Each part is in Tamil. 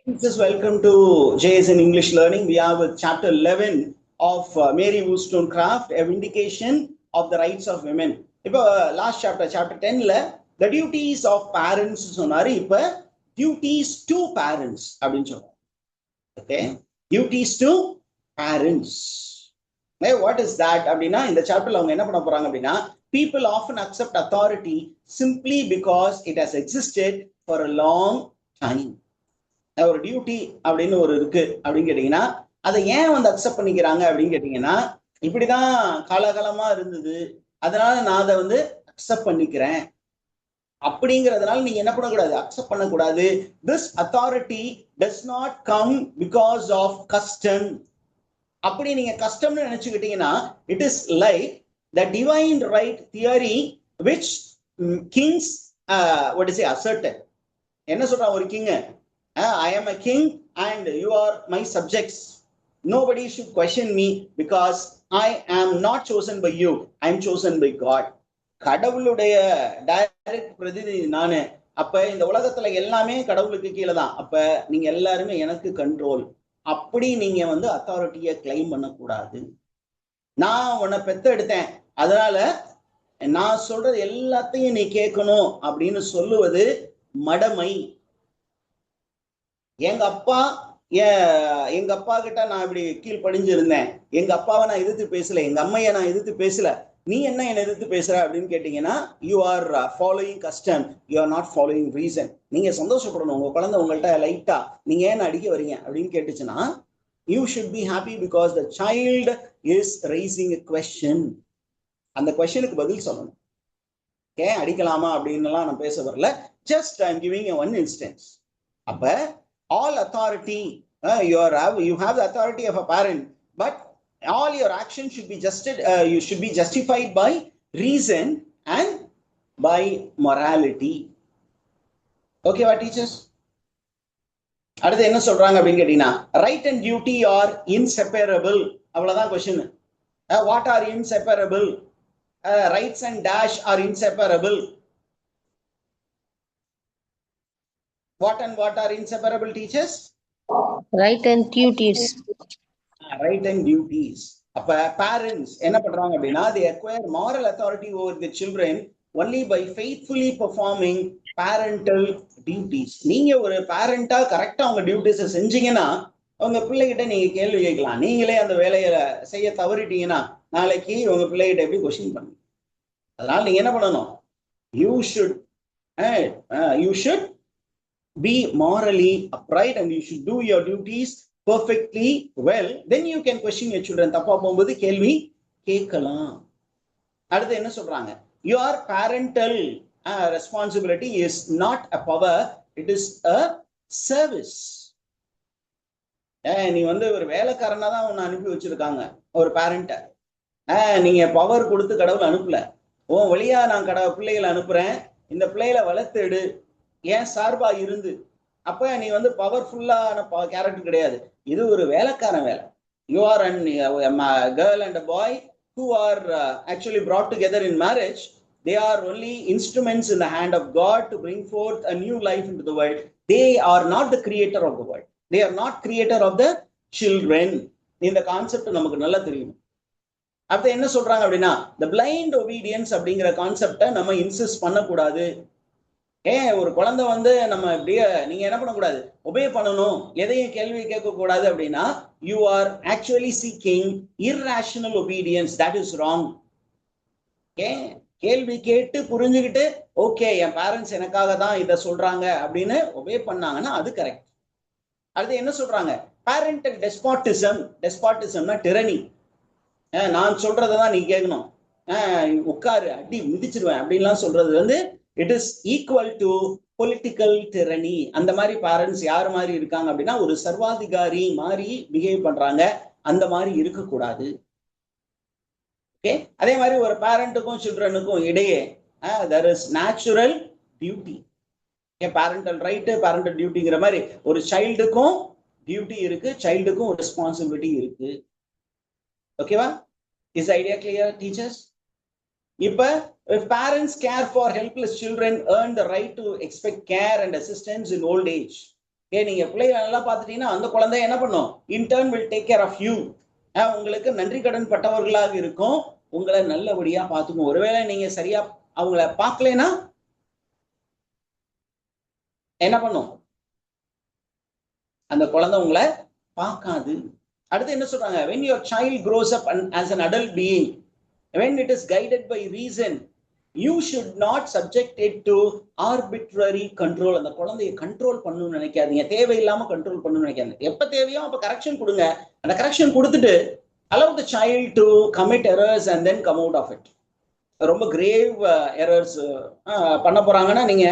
Just welcome to JSN English Learning. We are with chapter 11 of Mary Wollstonecraft, a vindication of the rights of women. இப்போ last chapter 10ல the duties of parents சொன்னாரு. இப்போ duties to parents அப்படின்னு சொல்றோம். Okay, duties to parents. What is that அப்படின்னா இந்த சாப்டர்ல அவங்க என்ன பண்ண போறாங்க அப்படின்னா people often accept authority simply because it has existed for a long time. ஒரு டியூட்டி அப்படின்னு ஒரு இருக்கு அப்படின்னு கேட்டீங்கன்னா அதை ஏன் வந்து அக்செப்ட் பண்ணிக்கிறாங்க அப்படின்னு கேட்டீங்கன்னா இப்படிதான் காலகாலமா இருந்தது, அதனால நான் அதை வந்து அக்செப்ட் பண்ணிக்கிறேன் அப்படிங்கிறதுனால நீங்க என்ன பண்ணக்கூடாது, அக்செப்ட் பண்ணக்கூடாது. This authority does not come because of custom. அப்படி நீங்க கஸ்டம்னு நினைச்சுக்கிட்டீங்கன்னா it is like the divine right theory which kings what is it asserted. என்ன சொல்றாங்க ஒரு king, I am a king and you are my subjects. Nobody should question me because I am not chosen by you. I am chosen by God. கடவுளுடைய டைரக்ட் பிரதிநிதி நானு. அப்ப இந்த உலகத்துல எல்லாமே கடவுளுக்கு கீழே தான். அப்ப நீங்க எல்லாருமே எனக்கு கண்ட்ரோல். அப்படி நீங்க வந்து அத்தாரிட்டியை கிளைம் பண்ணக்கூடாது. நான் உன்னை பெத்தெடுத்தேன், அதனால நான் சொல்றது எல்லாத்தையும் நீ கேட்கணும் அப்படின்னு சொல்லுவது மடமை. எங்க அப்பா கிட்ட நான் இப்படி கீழ்படிஞ்சிருந்தேன், எங்க அப்பாவை நான் எதிர்த்து பேசல, எங்க அம்மையை நான் எதிர்த்து பேசல, நீ என்ன எதிர்த்து பேசுற அப்படின்னு கேட்டீங்கன்னா you are following custom, you are not following reason. நீங்க சந்தோஷப்படணும். உங்க குழந்தை உங்கள்கிட்ட லைட்டா நீங்க ஏன் அடிக்க வரீங்க அப்படின்னு கேட்டுச்சுன்னா you should be happy because the child is raising a question. அந்த கொஸ்டினுக்கு பதில் சொல்லணும். ஏன் அடிக்கலாமா அப்படின்னுலாம் நான் பேச வரல, just I am giving a one instance. அப்ப all authority, you have the authority of a parent, but all your actions should be you should be justified by reason and by morality. Okay what teachers? அடுத்து என்ன சொல்றாங்க அப்படின்னு கேட்டீங்கன்னா right and duty are inseparable. அவ்வளவுதான் question. What are inseparable? Rights and dash are inseparable. What are inseparable, teachers? Right and duties. Right and duties. அப்ப parents என்ன பண்றாங்க அப்படின்னா they acquire moral authority over the children only by faithfully performing parental duties. நீங்க ஒரு பேரண்டா கரெக்டா உங்க டியூட்டிஸை செஞ்சீங்கன்னா உங்க பிள்ளைகிட்ட நீங்க கேள்வி கேட்கலாம். நீங்களே அந்த வேலையை செய்ய தவறிட்டீங்கன்னா நாளைக்கு உங்க பிள்ளைகிட்ட எப்படி கொஸ்டின் பண்ணுங்க. அதனால நீங்க என்ன பண்ணணும், you should be morally upright and you should do your duties perfectly well. Then you can question your children. தப்பா போகும்போது கேள்வி கேட்கலாம். அடுத்து என்ன சொல்றாங்க, your parental responsibility is not a power, it is a service. நீ வந்து ஒரு வேலைக்காரனா தான் உன்னை அனுப்பி வச்சிருக்காங்க ஒரு பேரண்ட. நீங்க பவர் கொடுத்து கடவுள் அனுப்பல, உன் வழியா நான் பிள்ளைகளை அனுப்புறேன், இந்த பிள்ளைகளை வளர்த்து ஏன் சார்பா இருந்து. அப்ப நீ வந்து பவர்ஃபுல்லான கேரக்டர் கிடையாது, இது ஒரு வேலைக்காரன் வேலை. You are a girl and a boy who are actually brought together in marriage. They are only instruments in the hand of God to bring forth a new life into the world. They are not the creator of the world. They are not creator of the children. இந்த கான்செப்ட் நமக்கு நல்லா தெரியும். அப்ப என்ன சொல்றாங்க அப்படின்னா the blind obedience அப்படிங்கிற கான்செப்டை நம்ம இன்சிஸ்ட் பண்ணக்கூடாது. ஒரு குழந்தை வந்து நம்ம இப்படியே நீங்க என்ன பண்ணக்கூடாது, ஒபே பண்ணணும், எதையும் கேள்வி கேட்க கூடாது அப்படின்னா you are actually seeking irrational obedience. that is wrong. கேள்வி கேட்டு புரிஞ்சுக்கிட்டு ஓகே என் பேரண்ட்ஸ் எனக்காக தான் இதை சொல்றாங்க அப்படின்னு ஒபே பண்ணாங்கன்னா அது கரெக்ட். அடுத்து என்ன சொல்றாங்க, பேரண்டல் டெஸ்பாட்டிசம்னா டிரனி. நான் சொல்றதான் நீ கேட்கணும், உட்காரு அடி மிதிச்சிருவேன் அப்படின்லாம் சொல்றது வந்து it is equal to political tyranny. அந்த மாதிரி பேரண்ட்ஸ் யார் மாதிரி இருக்காங்க அப்படின்னா ஒரு சர்வாதிகாரி மாதிரி பிஹேவ் பண்றாங்க, அந்த மாதிரி இருக்கக்கூடாது. ஓகே, அதே மாதிரி ஒரு பேரண்ட்டுக்கும் சில்ட்ரனுக்கும் இடையே there is natural duty. Parental right parental டியூட்டிங்கிற மாதிரி ஒரு சைல்டுக்கும் டியூட்டி இருக்கு, சைல்டுக்கும் ரெஸ்பான்சிபிலிட்டி இருக்கு. ஓகேவா? Is idea clear teachers? இப்ப if parents care for helpless children earn the right to expect care and assistance in old age. நீங்க பிள்ளைகளை நல்லா பார்த்துட்டீங்கன்னா அந்த குழந்தை என்ன பண்ணும்? Intern will take care of you. உங்களுக்கு நன்றி கடன் பட்டவர்களாக இருக்கும், உங்களை நல்லபடியா பார்த்துக்கும். ஒருவேளை நீங்க சரியா அவங்கள பார்க்கலனா என்ன பண்ணும்? அந்த குழந்தை உங்களை பார்க்காது. அடுத்து என்ன சொல்றாங்க? when your child grows up as an adult being, when it is guided by reason, you should not subject it to arbitrary control. அந்த குழந்தையை கண்ட்ரோல் பண்ணணும்னு நினைக்காதீங்க, தேவையில்லாம கண்ட்ரோல் பண்ணணும்னு நினைக்காதீங்க. எப்ப தேவையோ அப்ப கரெக்ஷன் கொடுங்க. அந்த கரெக்ஷன் கொடுத்துட்டு allow the child to commit errors and then come out of it. ரொம்ப கிரேவ் எரர்ஸ் பண்ண போறாங்கன்னா நீங்க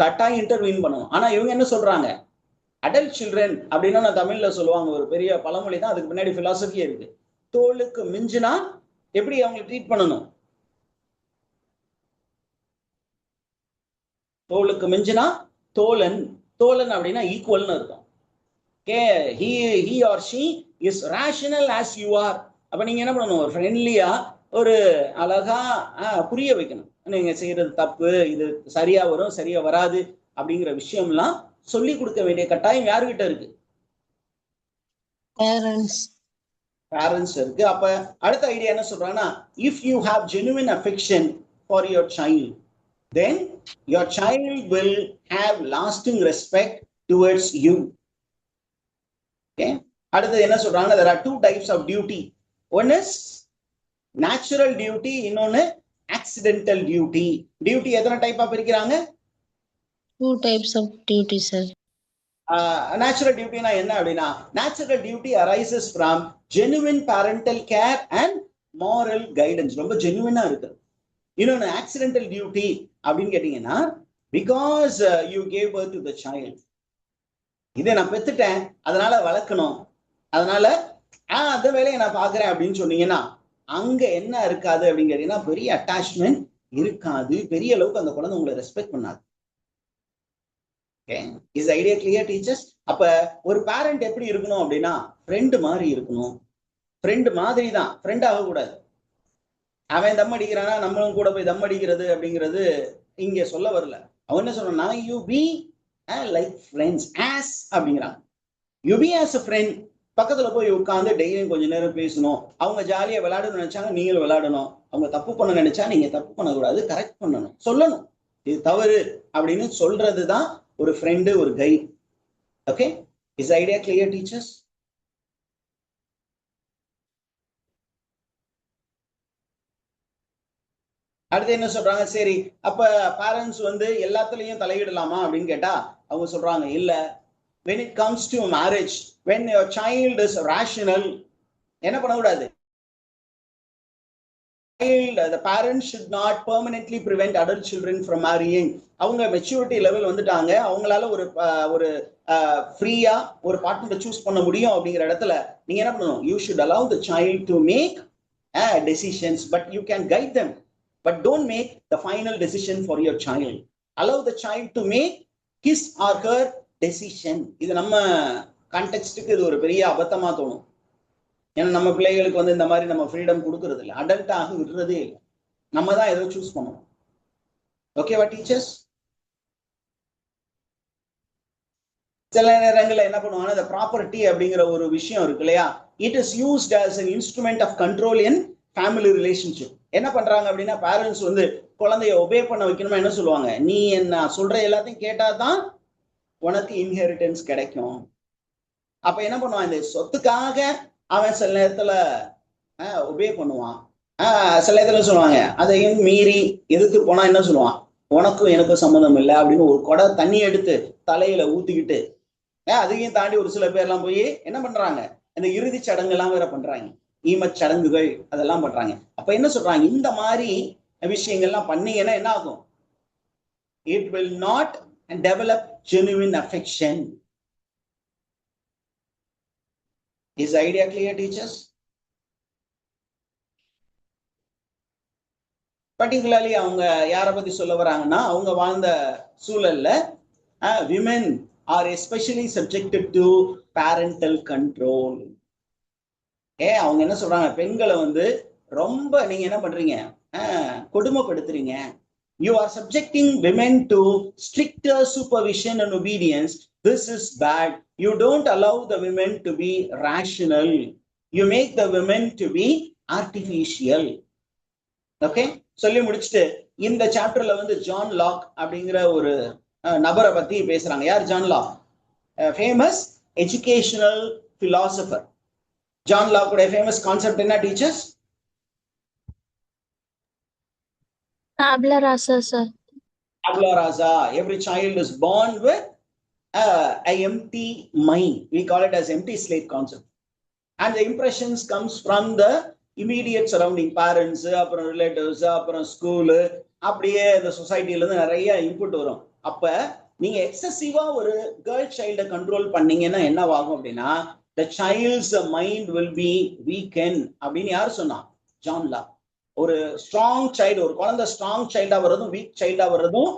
கட்டாயம் இன்டர்வீன் பண்ணணும். ஆனா இவங்க என்ன சொல்றாங்க? அடல்ட் சில்ட்ரன் அப்படின்னா நான் தமிழ்ல சொல்லுவாங்க, ஒரு பெரிய பழமொழி தான், அதுக்கு பின்னாடி பிலாசபியே இருக்கு. தோளுக்கு மிஞ்சினா எப்படி அவங்களை ட்ரீட் பண்ணணும்? தோளுக்கு மிஞ்சினா தோழன். தோழன் அப்படின்னா ஈக்குவல்னு இருக்கும். he or she is rational as you are. அப்ப நீங்க என்ன பண்ணணும்? ஒரு ஃப்ரெண்ட்லியா ஒரு அழகா புரிய வைக்கணும். நீங்க செய்யறது தப்பு, இது சரியா வரும் சரியா வராது அப்படிங்கிற விஷயம்லாம் சொல்லி கொடுக்க வேண்டிய கட்டாயம் யாருகிட்ட இருக்கு? பேரண்ட்ஸ் இருக்கு. அப்ப அடுத்த ஐடியா என்ன சொல்றாங்கன்னா, if you have genuine affection for your child, then your child will have lasting respect towards you. Okay, அடுத்து என்ன சொல்றாங்க? there are two types of duty. One is natural duty, இன்னொன்னு accidental duty. Duty எத்தனை டைப்பா பிரிக்கிறாங்க? Two types of duty, sir. Natural duty na enna appadina, natural duty arises from genuine parental care and moral guidance. Romba genuine ah irukku. Innonu accidental duty அப்படினு கேட்டீங்கன்னா, because you gave birth to the child, இதை நான் பெத்துட்டேன் அதனால வளர்க்கணும், அதனால அந்த வேலையை நான் பாக்குறேன் அப்படின்னு சொன்னீங்கன்னா அங்க என்ன இருக்காது அப்படின்னு கேட்டீங்கன்னா, பெரிய அட்டாச்மெண்ட் இருக்காது, பெரிய அளவுக்கு அந்த குழந்தை உங்களை ரெஸ்பெக்ட் பண்ணாது. Is idea clear teachers? அப்ப ஒரு பேரண்ட் எப்படி இருக்கணும் அப்படின்னா, ஃப்ரெண்டு மாதிரி இருக்கணும். ஃப்ரெண்டு மாதிரி தான், ஃப்ரெண்ட் ஆகக்கூடாது. அவன் தம் அடிக்கிறானா நம்மளும் கூட போய் தம் அடிக்கிறது அப்படிங்கிறது இங்க சொல்ல வரல. அவன் என்ன சொல்றான்னா, you be like friends as அப்படிங்கிறாங்க. You be as a friend. பக்கத்துல போய் உட்காந்து டெய்லியும் கொஞ்ச நேரம் பேசணும். அவங்க ஜாலியா விளையாடணும்னு நினைச்சாங்க, நீங்களும் விளையாடணும். அவங்க தப்பு பண்ண நினைச்சா நீங்க தப்பு பண்ணக்கூடாது, கரெக்ட் பண்ணணும், சொல்லணும் இது தவறு அப்படின்னு சொல்றதுதான் ஒரு ஃப்ரெண்டு, ஒரு guide. Okay, is idea clear teachers? அடுத்து என்ன சொல்றாங்க? சரி, அப்ப பேரண்ட்ஸ் வந்து எல்லாத்துலயும் தலையிடலாமா அப்படின்னு கேட்டா அவங்க சொல்றாங்க, இல்ல. when it comes to marriage, when your child is rational, என்ன பண்ணக்கூடாது? The parents should not permanently prevent adult children from marrying. அவங்க மெச்சூரிட்டி லெவல் வந்துட்டாங்க, அவங்களால ஒரு ஃப்ரீயா ஒரு பார்ட்னரை சூஸ் பண்ண முடியும் அப்படிங்கிற இடத்துல நீங்க என்ன பண்ணணும்? you should allow the child to make decisions, but you can guide them, but don't make the final decision for your child. Allow the child to make his or her decision. இது நம்ம கான்டெக்ஸ்டுக்கு இது ஒரு பெரிய அபத்தமா தோணும். ஏன்னா நம்ம பிள்ளைகளுக்கு வந்து இந்த மாதிரி நம்ம ஃப்ரீடம் கொடுக்கறது இல்லை, அடல்ட்டாக விடுறதே இல்லை. நம்ம தான் ஏதோ சூஸ் பண்ணணும். ஓகேவா டீச்சர்ஸ்? சில நேரங்களில் என்ன பண்ணுவாங்கன்னா, இந்த ப்ராப்பர்ட்டி அப்படிங்கிற ஒரு விஷயம் இருக்கு இல்லையா, it is used as an instrument of control in family relationship. என்ன பண்றாங்க அப்படின்னா, பேரண்ட்ஸ் வந்து குழந்தைய ஒபே பண்ண வைக்கணுமா என்ன சொல்லுவாங்க, நீ என்ன சொல்ற எல்லாத்தையும் கேட்டாதான் உனக்கு இன்ஹெரிட்டன்ஸ் கிடைக்கும். அப்ப என்ன பண்ணுவான், இந்த சொத்துக்காக அவன் சில நேரத்துல ஒபே பண்ணுவான். சில நேரத்துல சொல்லுவாங்க, அதையும் மீறி எதிர்த்து போனா என்ன சொல்லுவான், உனக்கும் எனக்கும் சம்மந்தம் இல்லை அப்படின்னு ஒரு குடம் தண்ணி எடுத்து தலையில ஊத்திக்கிட்டு, அதையும் தாண்டி ஒரு சில பேர்லாம் போய் என்ன பண்றாங்க, இந்த இறுதி சடங்கு எல்லாம் வேற பண்றாங்க, ஈமச் சடங்குகள் அதெல்லாம் பண்றாங்க. அப்ப என்ன சொல்றாங்க, இந்த மாதிரி விஷயங்கள்லாம் பண்ணீங்கன்னா என்ன ஆகும்? It will not develop genuine affection. Is idea clear teachers? particularly அவங்க யாரை பத்தி சொல்ல வராங்கன்னா, அவங்க வாழ்ந்த சூழல்ல women are especially subjected to parental control. அவங்க என்ன சொல்றாங்க, பெண்களை வந்து ரொம்ப நீங்க என்ன பண்றீங்க, கொடுமைப்படுத்துறீங்க, You are subjecting women to stricter supervision and obedience. This is bad. You don't allow the women to be rational. You make the women to be artificial. Okay, சொல்லி முடிச்சுட்டு இந்த சாப்டர்ல வந்து ஜான் லாக் அப்படிங்கிற ஒரு நபரை பத்தி பேசுறாங்க. யார் John Locke? Famous educational philosopher. John லாக்குடைய ஃபேமஸ் கான்செப்ட் என்ன teachers? Tabula rasa, sir. Tabula rasa. Every child is born with an empty mind. We call it as empty slate concept. And the impressions comes from the immediate surrounding parents, அப்புறம் ரிலேட்டிவ்ஸ், அப்புறம் ஸ்கூலு, அப்படியே இந்த சொசைட்டில இருந்து நிறைய இன்புட் வரும். அப்ப நீங்க எக்ஸசிவா ஒரு கேர்ள் சைல்ட கண்ட்ரோல் பண்ணீங்கன்னா என்ன ஆகும் அப்படின்னா, the child's mind will be weakened அப்படின்னு யார் சொன்னா? John lock. ஒரு ஸ்ட்ராங் சைல்டு, ஒரு குழந்தை ஸ்ட்ராங் சைல்டா வர்றதும் வீக் சைல்டா வர்றதும்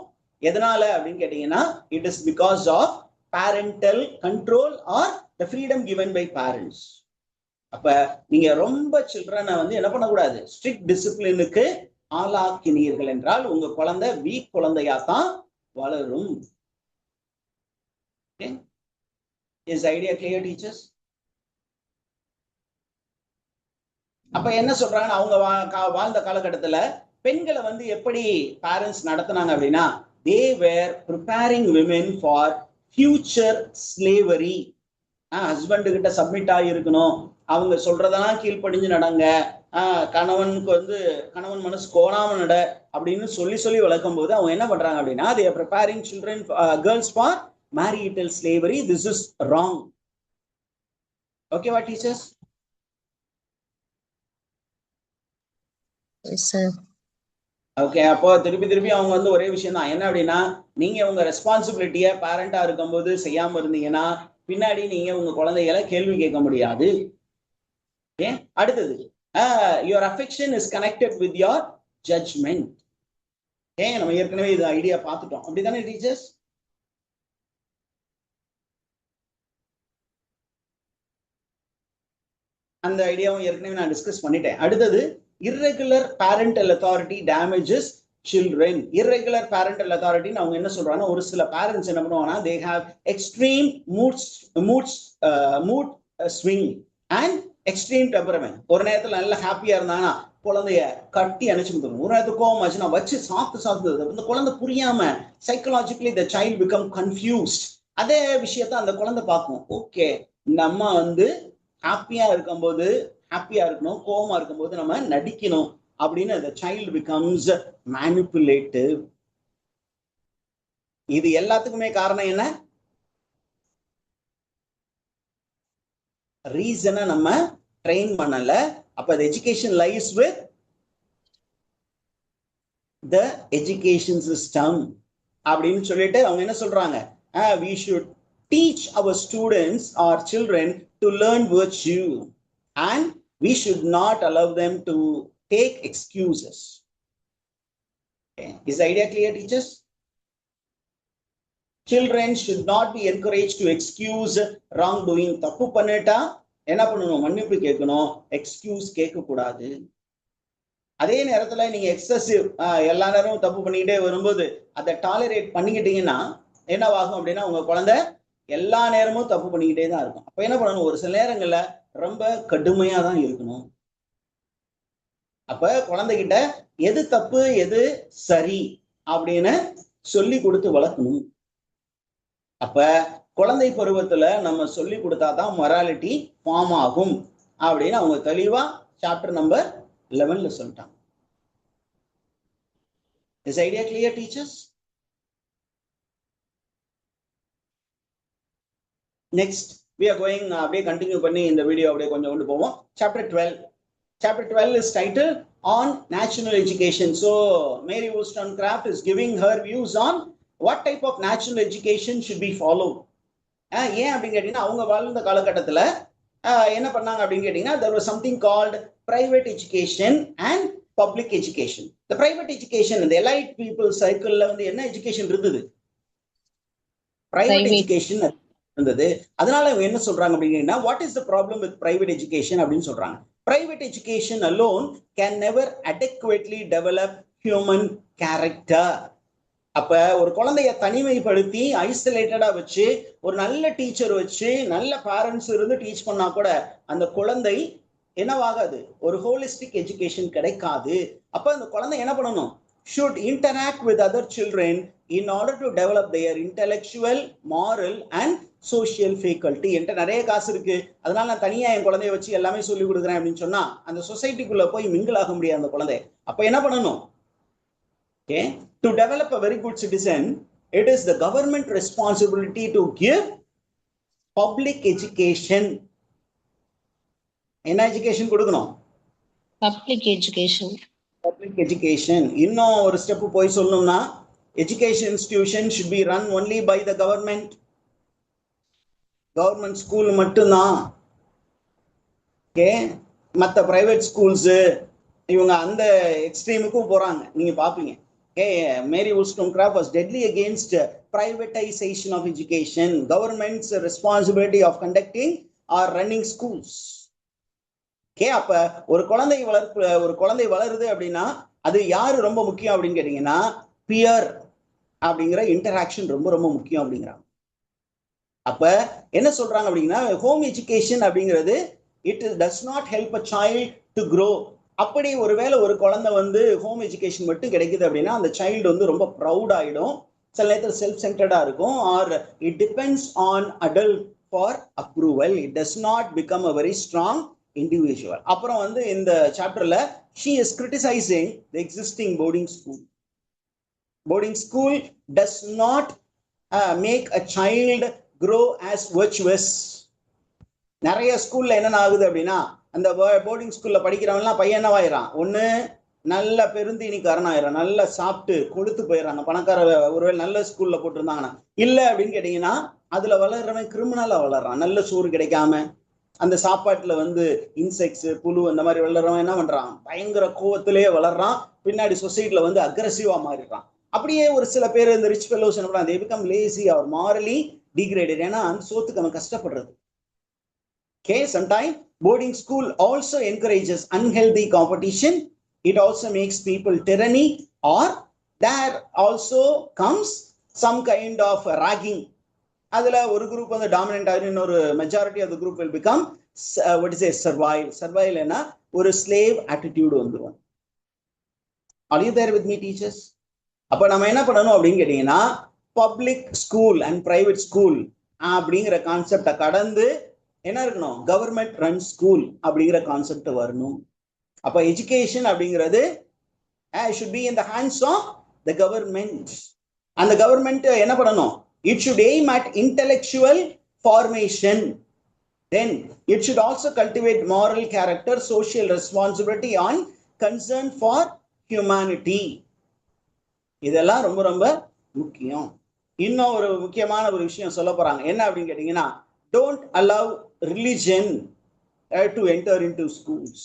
எதனால அப்படின்னு கேட்டீங்கன்னா, it is because of parental control or the freedom given by parents. அப்ப நீங்க ரொம்ப சில்ட்ரனை வந்து என்ன பண்ணக்கூடாது? ஸ்ட்ரிக்ட் டிசிப்ளினுக்கு ஆளாக்கினீர்கள் என்றால் உங்க குழந்தை வீக் குழந்தையா தான் வளரும். Is idea clear teachers? அப்ப என்ன சொல்றாங்கன்னா, அவங்க வாழ்ந்த காலகட்டத்துல பெண்களை வந்து எப்படி பேரண்ட்ஸ் நடத்தினாங்க அப்படின்னா, they were preparing women for future slavery. Husband கிட்ட சப்மிட் ஆகிருக்கணும், அவங்க சொல்றதெல்லாம் கீழ்ப்படிஞ்சு நடங்க, கணவனுக்கு வந்து கணவன் மனசு கோணாம நட அப்படின்னு சொல்லி வளர்க்கும் போது அவங்க என்ன பண்றாங்க அப்படின்னா, they are preparing children, girls for marital slavery. This is wrong. Okay what teachers? Yes, sir. Okay, அப்போ திருப்பி அவங்க வந்து ஒரே விஷயம் தான். என்ன அப்படின்னா, நீங்க உங்க ரெஸ்பான்சிபிலிட்டியை பேரண்டா இருக்கும்போது செய்யாம இருந்தீங்கன்னா பின்னாடி நீங்க உங்க குழந்தைகளை கேள்வி கேட்க முடியாது. அடுத்தது, your affection is connected with your judgment. நம்ம ஏற்கனவே இது ஐடியா பார்த்துட்டோம், அப்படிதானே டீச்சர்ஸ்? அந்த ஐடியாவும் ஏற்கனவே நான் டிஸ்கஸ் பண்ணிட்டேன். அடுத்தது, irregular parental authority damages children. Irregular parental authority அவங்க என்ன சொல்றாங்கன்னா, ஒரு சில பேரண்ட்ஸ் என்ன பண்ணுவாங்கன்னா, they have extreme mood swing and extreme temperament. ஒரு நேரத்துல நல்லா ஹாப்பியா இருந்தாங்கன்னா குழந்தைய கட்டி அணைச்சுட்டு, ஒரு நேரத்துக்கு கோவம் ஆச்சுன்னா வச்சு சாப்பிட்டு இந்த குழந்தை புரியாம psychologically the child become confused. அதே விஷயத்த அந்த குழந்தை பார்க்கும். ஓகே, நம்ம வந்து ஹாப்பியா இருக்கும்போது ஹாப்பியா இருக்கணும், கோவமா இருக்கும்போது நம்ம நடிக்கணும் அப்படின்னு the child becomes manipulative. இது எல்லாத்துக்குமே காரணம் என்ன? ரீசனை நம்ம ட்ரெயின் பண்ணல. அப்ப the education lies with the education system அப்படின்னு சொல்லிட்டு அவங்க என்ன சொல்றாங்க, we should teach our students or children to learn virtue and we should not allow them to take excuses. Okay. Is the idea clear, teachers? Children should not be encouraged to excuse wrongdoing. தப்பு பண்ணிட்டா என்ன பண்ணணும்? மன்னிப்பு கேட்கணும், எக்ஸ்கியூஸ் கேட்க கூடாது. அதே நேரத்துல நீங்க எக்ஸசிவ் எல்லா நேரமும் தப்பு பண்ணிக்கிட்டே வரும்போது அதை டாலரேட் பண்ணிக்கிட்டீங்கன்னா என்னவாகும் அப்படின்னா, உங்க குழந்தை எல்லா நேரமும் தப்பு பண்ணிக்கிட்டே தான் இருக்கும். அப்ப என்ன பண்ணணும்? ஒரு சில நேரங்கள்ல ரொம்ப கடுமையா தான் இருக்கணும். அப்ப குழந்தைகிட்ட எது தப்பு எது சரி அப்படின்னு சொல்லி கொடுத்து வளர்க்கணும். அப்ப குழந்தை பருவத்துல நம்ம சொல்லி கொடுத்தாதான் மொராலிட்டி ஃபார்ம் ஆகும் அப்படின்னு அவங்க தெளிவா சாப்டர் நம்பர் 11ல சொல்லிட்டாங்க. Is idea clear, teachers? Next we are going அப்படியே கண்டினியூ பண்ணி இந்த வீடியோ அப்படியே கொஞ்சம் கொண்டு போவோம். Chapter 12. Chapter 12 is titled on national education. So Mary Wollstonecraft is giving her views on what type of national education should be followed. ஏன் அப்படின்னு கேட்டீங்கன்னா, அவங்க வாழ்ந்த காலகட்டத்துல என்ன பண்ணாங்க அப்படின்னு கேட்டீங்கன்னா, there was something called private education and public education. The private education, the elite people cycle வந்து என்ன எஜுகேஷன் இருந்தது? Private education இருந்தது. அதனால அவங்க என்ன சொல்றாங்க அப்படின்னா, what is the problem with private education அப்படின்னு சொல்றாங்க. Private education alone can never adequately develop human character. அப்ப ஒரு குழந்தைய தனிமைப்படுத்தி ஐசோலேட்டடா வச்சு ஒரு நல்ல டீச்சர் வச்சு நல்ல பேரண்ட்ஸ் இருந்து டீச் பண்ணா கூட அந்த குழந்தை என்னவாகாது, ஒரு ஹோலிஸ்டிக் எஜுகேஷன் கிடைக்காது. அப்ப அந்த குழந்தை என்ன பண்ணணும், should interact with other children in order to develop their intellectual, moral and social faculty. என்கிட்ட நிறைய காசு இருக்கு, அதனால நான் தனியா என் குழந்தைய வச்சு எல்லாமே சொல்லி கொடுக்குறேன் அப்படின்னு சொன்னா அந்த சொசைட்டிக்குள்ள போய் மிங்கிள் ஆக முடியாது அந்த குழந்தை. அப்ப என்ன பண்ணணும், okay, to develop a very good citizen, it is the government responsibility to give public education. என்ன எஜுகேஷன் கொடுக்கணும், பப்ளிக் எஜுகேஷன். Public education. இன்னும் ஒரு ஸ்டெப் போய் சொல்லணும்னா education institution should be run only by the government. Government school மட்டும்தான். ஓகே, மற்ற பிரைவேட் ஸ்கூல்ஸ் இவங்க அந்த எக்ஸ்ட்ரீமுக்கும் போறாங்க, நீங்க பாப்பீங்க. Okay, Mary Wollstonecraft was deadly against privatization of education, government's responsibility of conducting or running schools. Okay, அப்ப ஒரு குழந்தை வளருது அப்படின்னா அது யாரு ரொம்ப முக்கியம் அப்படின்னு கேட்டீங்கன்னா பியர் அப்படிங்கிற இன்டராக்ஷன் ரொம்ப ரொம்ப முக்கியம் அப்படிங்கிறாங்க. அப்ப என்ன சொல்றாங்க அப்படின்னா ஹோம் எஜுகேஷன் அப்படிங்கிறது it does not help a child to grow. அப்படி ஒருவேளை ஒரு குழந்தை வந்து ஹோம் எஜுகேஷன் மட்டும் கிடைக்குது அப்படின்னா அந்த சைல்டு வந்து ரொம்ப ப்ரௌட் ஆயிடும், சில நேரத்தில் செல்ஃப் சென்டர்டா இருக்கும், R it depends on adult for approval. It does not become a very strong individual. அப்புறம் வந்து இந்த சாப்டர்ல she is criticizing the existing boarding school. Boarding school does not make a child grow as virtuous. நிறைய ஸ்கூல்ல என்ன ஆகுது அப்படின்னா அந்த போர்டிங் ஸ்கூல்ல படிக்கிறவன்லாம் பையன் என்னவாயிரான், ஒண்ணு நல்ல பெருந்தீனிக்காரன் ஆயிரம், நல்லா சாப்பிட்டு கொளுத்து போயிடறாங்க, பணக்கார ஒருவேளை நல்ல ஸ்கூல்ல போட்டிருந்தாங்கன்னா. இல்ல அப்படின்னு கேட்டீங்கன்னா அதுல வளர்றவன் கிரிமினலா வளர்றான், நல்ல சோறு கிடைக்காம அந்த சாப்பாட்டுல வந்து இன்செக்ட்ஸ் புழு அந்த மாதிரி வளர்றவன் என்ன பண்றான், பயங்கர கோவத்திலேயே வளர்றான், பின்னாடி சொசைட்டில வந்து அக்ரெசிவா மாறிடுறான். அப்படியே ஒரு சில பேர் இந்த ரிச் ஃபெல்லோஸ் என்ன பண்றாங்க, they become lazy or morally degraded. ஏன்னா அந்த சோத்துக்கு அவன் கஷ்டப்படுறது. Okay, sometimes boarding school also encourages unhealthy competition. It also makes people tyranny, or there also comes some kind of ragging. அதுல ஒரு குரூப் வந்து டாமினன்ட் ஆகும், இன்னொரு majority of the group will become what is a servile என்ன ஒரு ஸ்லேவ் attitude வந்துரும். Are you there with me teachers? அப்ப நம்ம என்ன பண்ணணும் அப்படின்னு கேட்டீங்கன்னா public school and private school அப்படிங்கிற கான்செப்டை கடந்து என்ன இருக்கணும், கவர்மெண்ட் ரன் ஸ்கூல் அப்படிங்கிற கான்செப்ட் வரணும். அப்ப எஜுகேஷன் அப்படிங்கிறது should be in the hands of the government. அந்த கவர்மெண்ட் என்ன பண்ணணும், it should aim at intellectual formation. Then it should also cultivate moral character, social responsibility and concern for humanity. இதெல்லாம் ரொம்ப ரொம்ப முக்கியம். இன்னும் ஒரு முக்கியமான ஒரு விஷயம் சொல்ல போறாங்க, என்ன அப்படின்னு கேட்டீங்கன்னா don't allow religion to enter into schools.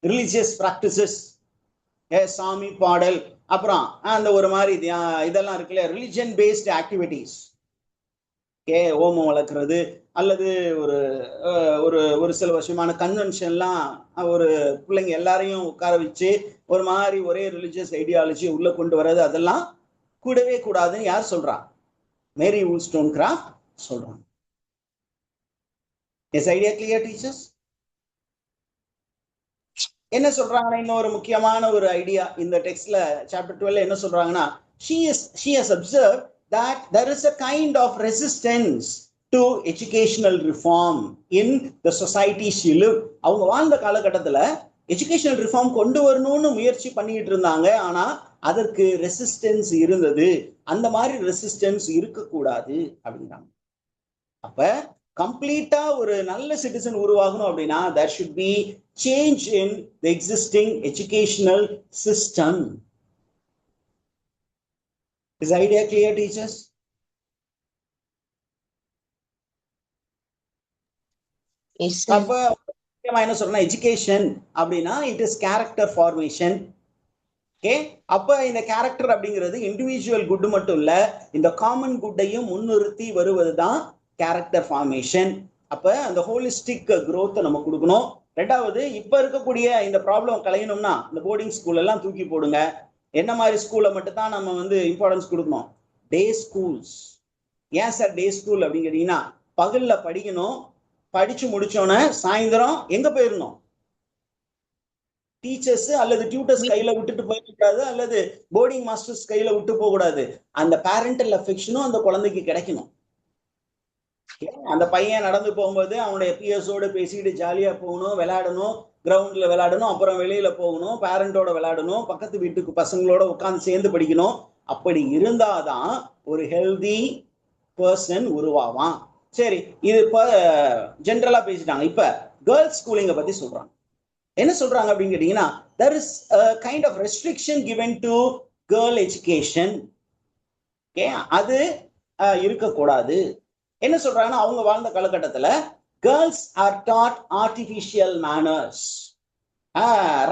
Religious practices, சாமி பாடல், அப்புறம் அந்த ஒரு மாதிரி இதெல்லாம் இருக்குல்ல ரிலிஜன் பேஸ்ட் ஆக்டிவிட்டிஸ், ஹோமம் வளர்க்குறது அல்லது ஒரு ஒரு ஒரு சில வருஷமான கன்வென்ஷன்லாம் ஒரு பிள்ளைங்க எல்லாரையும் உட்கார வச்சு ஒரு மாதிரி ஒரே ரிலிஜியஸ் ஐடியாலஜி உள்ள கொண்டு வர்றது, அதெல்லாம் கூடவே கூடாதுன்னு யார் சொல்றா, மேரி வூல்ஸ்டோன்கிராஃப்ட் சொல்றாங்க. Is idea clear teachers? என்ன சொல்றாங்கன்னா இன்னொரு முக்கியமான ஒரு ஐடியா இந்த டெக்ஸ்ட்ல சாப்டர் 12 என்ன சொல்றாங்கன்னா she has observed that there is a kind of resistance to educational reform in the society she lived. அவங்க வாழ்ந்த காலகட்டத்துல எஜுகேஷனல் ரிஃபார்ம் கொண்டு வரணும்னு முயற்சி பண்ணிட்டு இருந்தாங்க, ஆனா அதற்கு ரெசிஸ்டன்ஸ் இருந்தது. அந்த மாதிரி ரெசிஸ்டன்ஸ் இருக்கக்கூடாது அப்படிங்கிறாங்க. அப்ப கம்ப்ளீட்டா ஒரு நல்ல சிட்டிசன் உருவாகணும் அப்படின்னா there should be change in the existing educational system. Is idea clear teachers? Yes, அப்ப என்ன சொல்றேன்னா எஜுகேஷன் அப்படின்னா it is character formation. Okay, அப்ப இந்த கேரக்டர் அப்படிங்கிறது இண்டிவிஜுவல் குட் மட்டும் இல்ல, இந்த காமன் குட்டையும் முன்னிறுத்தி வருவதுதான் கேரக்டர் ஃபார்மேஷன். அப்ப அந்த ஹோலிஸ்டிக் growth நம்ம கொடுக்கணும். ரெண்டாவது, இப்ப இருக்கக்கூடிய இந்த ப்ராப்ளம் களையணும்னா இந்த போர்டிங் ஸ்கூல் எல்லாம் தூக்கி போடுங்க. என்ன மாதிரி ஸ்கூல்ல மட்டும் தான் நம்ம வந்து இம்பார்ட்டன்ஸ் கொடுக்கணும்? டே ஸ்கூல்ஸ். ஏன் சார் டே ஸ்கூல் அப்படின்னு கேட்டீங்கன்னா, பகல்ல படிக்கணும், படிச்சு முடிச்சோன்னே சாயந்தரம் எங்க போயிடணும்? டீச்சர்ஸ் அல்லது டியூட்டர்ஸ் கையில விட்டுட்டு போயிடக்கூடாது, அல்லது போர்டிங் மாஸ்டர்ஸ் கையில விட்டு போக கூடாது. அந்த பேரண்டல் அஃபெக்ஷனும் அந்த குழந்தைக்கு கிடைக்கணும். அந்த பையன் நடந்து போகும்போது அவனுடைய பிஎஸோட பேசிட்டு ஜாலியா போகணும், விளையாடணும், கிரவுண்ட்ல விளையாடணும், அப்புறம் வெளியில போகணும், பேரண்டோட விளையாடணும், பக்கத்து வீட்டுக்கு பசங்களோட உட்காந்து சேர்ந்து படிக்கணும். அப்படி இருந்தாதான் ஒரு ஹெல்தி பர்சன் உருவாவான். சரி, இது இப்ப ஜென்ரலா பேசிட்டாங்க. இப்ப கேர்ள்ஸ் ஸ்கூலிங்க பத்தி சொல்றாங்க. என்ன சொல்றாங்க அப்படின்னு கேட்டீங்கன்னா, there is a kind of restriction given to girl education. அது இருக்கக்கூடாது. என்ன சொல்றாங்கன்னா, அவங்க வாழ்ந்த காலகட்டத்துல girls are dot artificial manners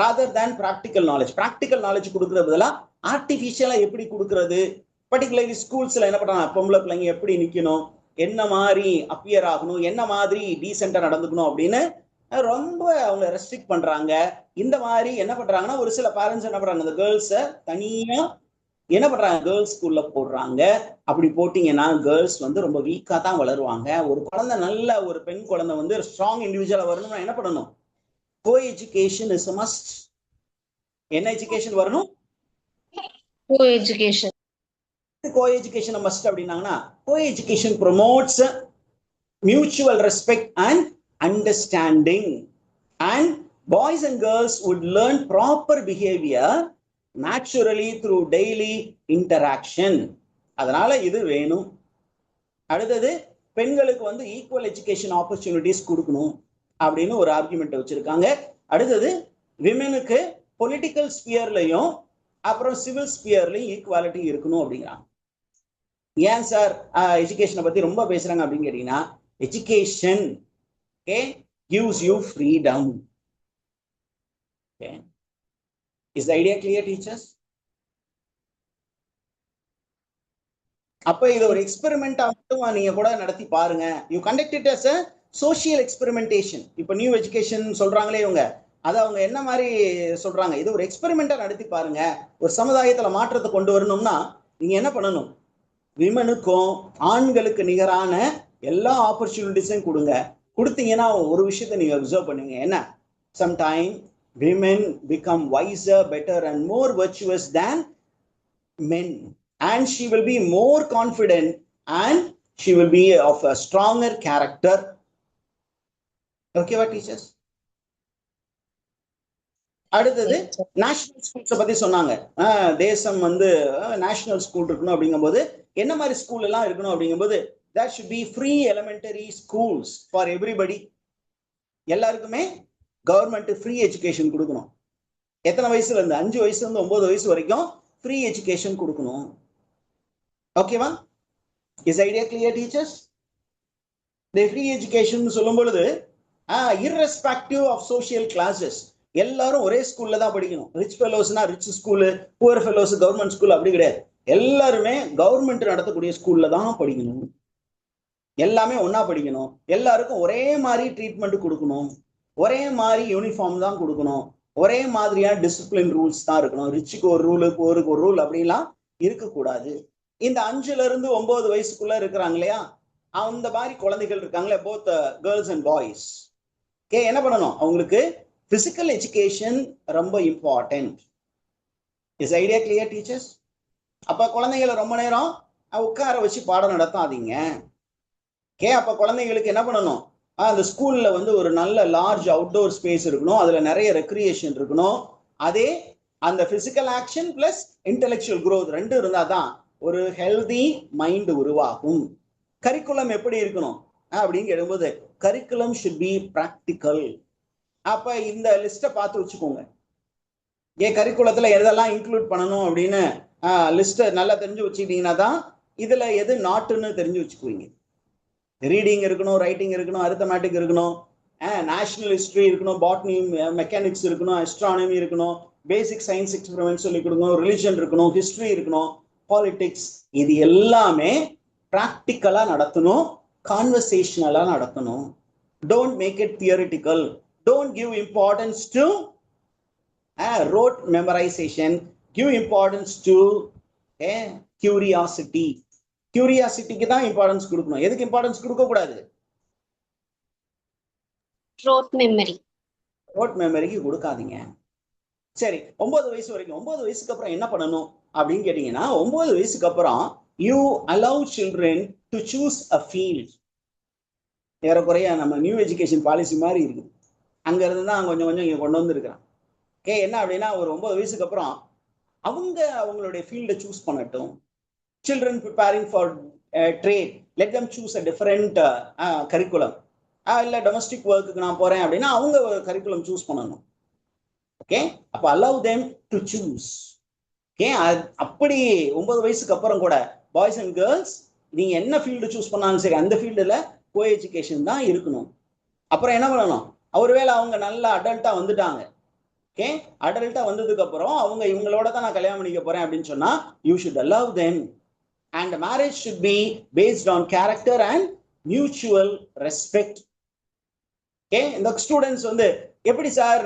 rather than practical knowledge. Practical knowledge கொடுக்கறது பதிலா ஆர்டிபிஷியலா எப்படி கொடுக்கறது? பர்டிகுலர்லி ஸ்கூல்ஸ்ல என்ன பண்றாங்க, பொம்பளை பிள்ளைங்க எப்படி நிக்கணும், என்ன மாதிரி அப்பியர் ஆகணும், என்ன மாதிரி டீசெண்டா நடந்துக்கணும் அப்படின்னு ரொம்ப அவங்க ரெஸ்ட்ரிக்ட் பண்றாங்க. இந்த மாதிரி என்ன பண்றாங்கன்னா, ஒரு சில பேரண்ட்ஸ் என்ன பண்றாங்க, இந்த கேர்ள்ஸை தனியா என்ன பண்றாங்க, கேர்ள்ஸ் ஸ்கூல்ல போடுறாங்க. அப்படி போட்டீங்கன்னா கேர்ள்ஸ் வந்து ரொம்ப வீக்கா தான் வளருவாங்க. ஒரு குழந்தை, நல்ல ஒரு பெண் குழந்தை வந்து ஸ்ட்ராங் இண்டிவிஜுவலா வரணும்னா என்ன பண்ணணும்? Co education is a must. என்ன எஜுகேஷன் வரணும்? Co education. Co education must அப்படின்னாங்கன்னா, co education promotes mutual respect and understanding, and boys and girls would learn proper behaviour naturally through daily interaction. அதனால இது வேணும். அடுத்தது, பெண்களுக்கு வந்து ஈக்குவல் எஜுகேஷன் ஆப்பர்ச்சுனிட்டிஸ் கொடுக்கணும் அப்படின்னு ஒரு ஆர்குமெண்ட் வச்சிருக்காங்க. அடுத்தது, விமெனுக்கு பொலிட்டிக்கல் ஸ்பியர்லையும் அப்புறம் சிவில் ஸ்பியர்லையும் ஈக்குவாலிட்டி இருக்கணும் அப்படிங்கிறாங்க. ஏன் சார் எஜுகேஷனை பத்தி ரொம்ப பேசுறாங்க அப்படின்னு கேட்டீங்கன்னா, education gives you freedom. Okay. Is the idea clear, teachers? அப்ப இது ஒரு எக்ஸ்பெரிமெண்டா மட்டும் நீங்க கூட நடத்தி பாருங்க. You conduct it as a social experimentation. இப்ப நியூ எஜுகேஷன் சொல்றாங்களே இவங்க, அதை அவங்க என்ன மாதிரி சொல்றாங்க, இது ஒரு எக்ஸ்பெரிமெண்டா நடத்தி பாருங்க. ஒரு சமுதாயத்துல மாற்றத்தை கொண்டு வரணும்னா நீங்க என்ன பண்ணணும்? விமனுக்கும் ஆண்களுக்கு நிகரான எல்லா ஆப்பர்ச்சுனிட்டிஸையும் கொடுங்க. கொடுத்தீங்கன்னா ஒரு விஷயத்தை நீங்க அப்சர்வ் பண்ணுங்க. என்ன? sometime women become wiser, better and more virtuous than men, and she will be more confident and she will be of a stronger character. Okay what teachers? அடுத்தது, நேஷனல் ஸ்கூல்ஸ் பத்தி சொன்னாங்க. தேசம் வந்து நேஷனல் ஸ்கூல் இருக்கணும் அப்படிங்கும்போது என்ன மாதிரி ஸ்கூல் எல்லாம் இருக்கணும் அப்படிங்கும்போது, there should be free elementary schools for everybody. எல்லாருக்குமே கவர்மெண்ட் ஃப்ரீ எஜுகேஷன் கொடுக்கணும். எத்தனை வயசுல இருந்து? 5 வயசுல இருந்து 9 வயசு வரைக்கும் ஃப்ரீ எஜுகேஷன் கொடுக்கணும். ஓகேவா? Is idea clear teachers? இந்த ஃப்ரீ எஜுகேஷன் சொல்லும் பொழுது irrespective of social classes, எல்லாரும் ஒரே ஸ்கூல்ல தான் படிக்கணும். ரிச் ஃபெலோஸ்னா rich school, poor fellows government school அப்படி கிடையாது. எல்லாருமே கவர்மெண்ட் நடத்தக்கூடிய ஸ்கூல்ல தான் படிக்கணும். எல்லாமே ஒன்னா படிக்கணும். எல்லாருக்கும் ஒரே மாதிரி ட்ரீட்மெண்ட் கொடுக்கணும். ஒரே மாதிரி யூனிஃபார்ம் தான் கொடுக்கணும். ஒரே மாதிரியான டிசிப்ளின் ரூல்ஸ் தான் இருக்கணும். ரிச்சுக்கு ஒரு ரூலு, போருக்கு ஒரு ரூல் அப்படின்லாம் இருக்கக்கூடாது. இந்த 5ல இருந்து 9 வயசுக்குள்ள இருக்கிறாங்க இல்லையா, அந்த மாதிரி குழந்தைகள் இருக்காங்களே, போத் கேர்ள்ஸ் அண்ட் பாய்ஸ், என்ன பண்ணணும்? அவங்களுக்கு பிசிக்கல் எஜுகேஷன் ரொம்ப important. Is idea clear teachers? அப்ப குழந்தைகளை ரொம்ப நேரம் உட்கார வச்சு பாடம் நடத்தாதீங்க. அப்ப குழந்தைங்களுக்கு என்ன பண்ணணும்? அந்த ஸ்கூல்ல வந்து ஒரு நல்ல லார்ஜ் அவுட்டோர் ஸ்பேஸ் இருக்கணும். அதுல நிறைய ரெக்ரியேஷன் இருக்கணும். அதே அந்த physical action plus intellectual growth ரெண்டும் இருந்தா தான் ஒரு ஹெல்தி மைண்ட் உருவாகும். கரிக்குலம் எப்படி இருக்கணும் அப்படின்னு கேட்கும்போது, கரிக்குலம் ஷுட் பி பிராக்டிக்கல். அப்ப இந்த லிஸ்ட்டை பார்த்து வச்சுக்கோங்க. கரிக்குலத்துல எதெல்லாம் இன்க்ளூட் பண்ணணும் அப்படின்னு லிஸ்ட்டை நல்லா தெரிஞ்சு வச்சுக்கிட்டீங்கன்னா தான் இதுல எது நாட்டுன்னு தெரிஞ்சு வச்சுக்குவீங்க. ரீடிங் இருக்கணும், ரைட்டிங் இருக்கணும், அரித்தமேட்டிக் இருக்கணும், நேஷனல் ஹிஸ்டரி இருக்கணும், பாட்னி மெக்கானிக்ஸ் இருக்கணும், அஸ்ட்ரானமி இருக்கணும், பேசிக் சயின்ஸ் எக்ஸ்பெரிமெண்ட் சொல்லி கொடுக்கணும், ரிலிஜன் இருக்கணும், ஹிஸ்டரி இருக்கணும், பாலிடிக்ஸ். இது எல்லாமே ப்ராக்டிக்கலா நடத்தணும், கான்வர்சேஷனலா நடத்தணும். Don't make it theoretical. don't give importance to rote memorization. Give importance to curiosity. கியூரியாசிட்டிக்கு தான் இம்பார்ட்டன்ஸ் கொடுக்கணும். எதுக்கு இம்பார்ட்டன்ஸ் கொடுக்க கூடாது? rote memory. rote memoryக்கு கொடுக்காதீங்க. சரி, 9 வயசு வரைக்கும். 9 வயசுக்கு அப்புறம் என்ன பண்ணணும் அப்படின்னு கேட்டீங்கன்னா, 9 வயசுக்கு அப்புறம் you allow children to choose a field. ஏறக்குறைய நம்ம நியூ எஜுகேஷன் பாலிசி மாதிரி இருக்குது. அங்க இருந்து தான் கொஞ்சம் கொஞ்சம் இங்க கொண்டு வந்துருக்கிறான். என்ன அப்படின்னா, ஒரு 9 வயசுக்கு அப்புறம் அவங்களுடைய ஃபீல்டை சூஸ் பண்ணட்டும். Children preparing for trade, let them choose a different curriculum. இல்ல டொமஸ்டிக் ஒர்க்குக்கு நான் போறேன் அப்படின்னா அவங்க கரிக்குலம் சூஸ் பண்ணணும். ஓகே, அப்ப allow them to choose. Okay, அப்படி 9 வயசுக்கு அப்புறம் கூட பாய்ஸ் அண்ட் கேர்ள்ஸ் நீங்க என்ன ஃபீல்டு சூஸ் பண்ணாலும் சரி, அந்த ஃபீல்டுல கோ எஜுகேஷன் தான் இருக்கணும். அப்புறம் என்ன பண்ணணும், ஒருவேளை அவங்க நல்ல அடல்ட்டா வந்துட்டாங்க, ஓகே, அடல்ட்டா வந்ததுக்கு அப்புறம் அவங்க இவங்களோட தான் நான் கல்யாணம் பண்ணிக்க போறேன் அப்படின்னு சொன்னா you should allow them. And marriage should be based on character and mutual respect. Okay, இந்த ஸ்டூடெண்ட்ஸ் வந்து எப்படி சார்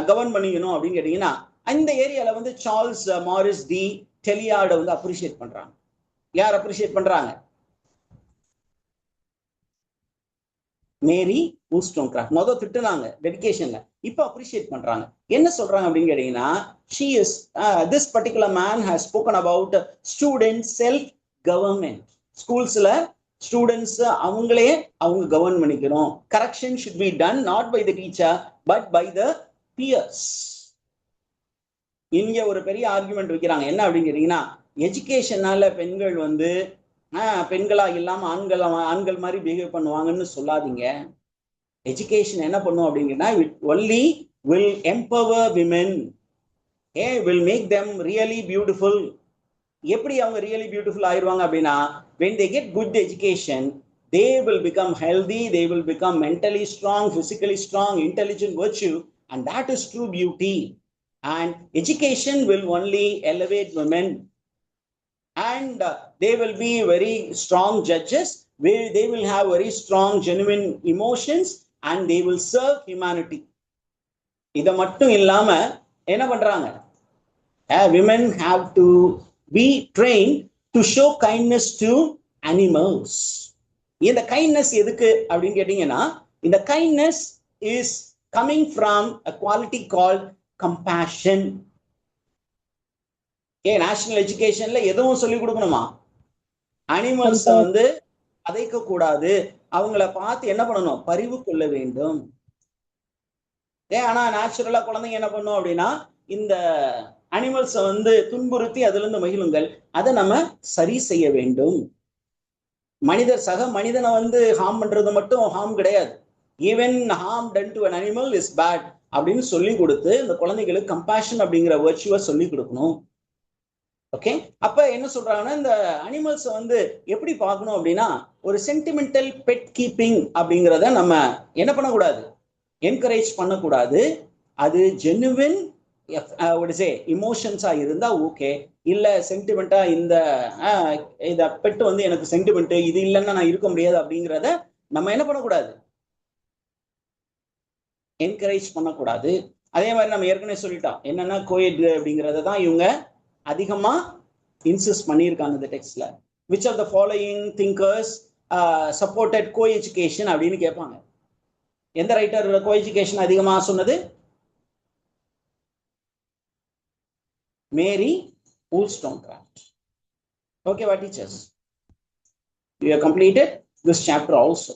கவர்ன் பண்ணிக்கணும் அப்படின்னு கேட்டீங்கன்னா, இந்த ஏரியால வந்து சார்ல்ஸ் மாரிஸ் டி டெலியார்ட வந்து அப்ரிஷியேட் பண்றாங்க. யார் அப்ரிஷியேட் பண்றாங்க? மேரி வூஸ்டோன்கிராஃப்ட். முதல் திட்டுனாங்க டெடிகேஷன்ல, இப்ப அப்ரிஷியேட் பண்றாங்க. என்ன சொல்றாங்க அப்படின்னு கேட்டீங்கன்னா, she is this particular man has spoken about student self government. ஸ்கூல்ஸ்ல ஸ்டூடெண்ட்ஸ் அவங்களே அவங்க கவர்ன் பண்ணிக்கணும். Correction should be done not by the teacher but by the peers. இங்க ஒரு பெரிய ஆர்குமெண்ட் வைக்கிறாங்க. என்ன அப்படின்னு கேட்டீங்கன்னா, எஜுகேஷனால பெண்கள் வந்து பெண்களா இல்லாம ஆண்கள் மாதிரி பிஹேவ் பண்ணுவாங்கன்னு சொல்லாதீங்க. எஜுகேஷன் என்ன பண்ணும் அப்படிங்கன்னா, it only will empower women, will make them really beautiful. எப்படி அவங்க really beautiful ஆயிருவாங்க அப்படின்னா, when they get good education they will become healthy, they will become mentally strong, physically strong, intelligent, virtue, and that is true beauty. And education will only elevate women, and they will be very strong judges, they will have very strong genuine emotions, and they will serve humanity. இத மட்டும் இல்லாம என்ன பண்றாங்க, women have to be trained to show kindness to animals. இந்த kindness எதுக்கு அப்படின்னு கேட்டீங்கன்னா, இந்த kindness is coming from a quality called compassion. National எஜுகேஷன்ல எதுவும் சொல்லி கொடுக்கணுமா? அனிமல்ஸ் வந்து அதைக்க கூடாது, அவங்கள பார்த்து என்ன பண்ணணும், பரிவு கொள்ள வேண்டும். ஆனா நேச்சுரலா குழந்தைங்க என்ன பண்ணும் அப்படின்னா, இந்த அனிமல்ஸை வந்து துன்புறுத்தி அதுல இருந்து மகிழுங்கள், அதை நம்ம சரி செய்ய வேண்டும். சக மனிதனை வந்து ஹார்ம் பண்றது மட்டும் ஹார்ம் கிடையாது, even harm done to an animal is bad அப்படின்னு சொல்லி கொடுத்து இந்த குழந்தைகளுக்கு கம்பேஷன் அப்படிங்கிற வர்ச்சுவை சொல்லி கொடுக்கணும். ஓகே, அப்ப என்ன சொல்றாங்கன்னா, இந்த அனிமல்ஸை வந்து எப்படி பார்க்கணும் அப்படின்னா, ஒரு சென்டிமெண்டல் பெட் கீப்பிங் அப்படிங்கிறத நம்ம என்ன பண்ணக்கூடாது, என்கரேஜ் பண்ணக்கூடாது. அது ஜெனுவின் இமோஷன்ஸா இருந்தா ஓகே, இல்ல சென்டிமெண்டா இந்த பெட் வந்து எனக்கு சென்டிமெண்ட் இது இல்லைன்னா நான் இருக்க முடியாது அப்படிங்கிறத நம்ம என்ன பண்ணக்கூடாது, என்கரேஜ் பண்ணக்கூடாது. அதே மாதிரி நம்ம ஏற்கனவே சொல்லிட்டோம் என்னன்னா, கோஎட் அப்படிங்கிறத தான் இவங்க அதிகமா இன்சிஸ்ட் பண்ணியிருக்காங்க இந்த டெக்ஸ்ட்ல. Which of the following thinkers supported co education அப்படின்னு கேட்பாங்க. எந்த ரைட்டர் கோ எஜுகேஷன் அதிகமா சொன்னது? மேரி Wollstonecraft. Okay, what teachers? We have completed this chapter also.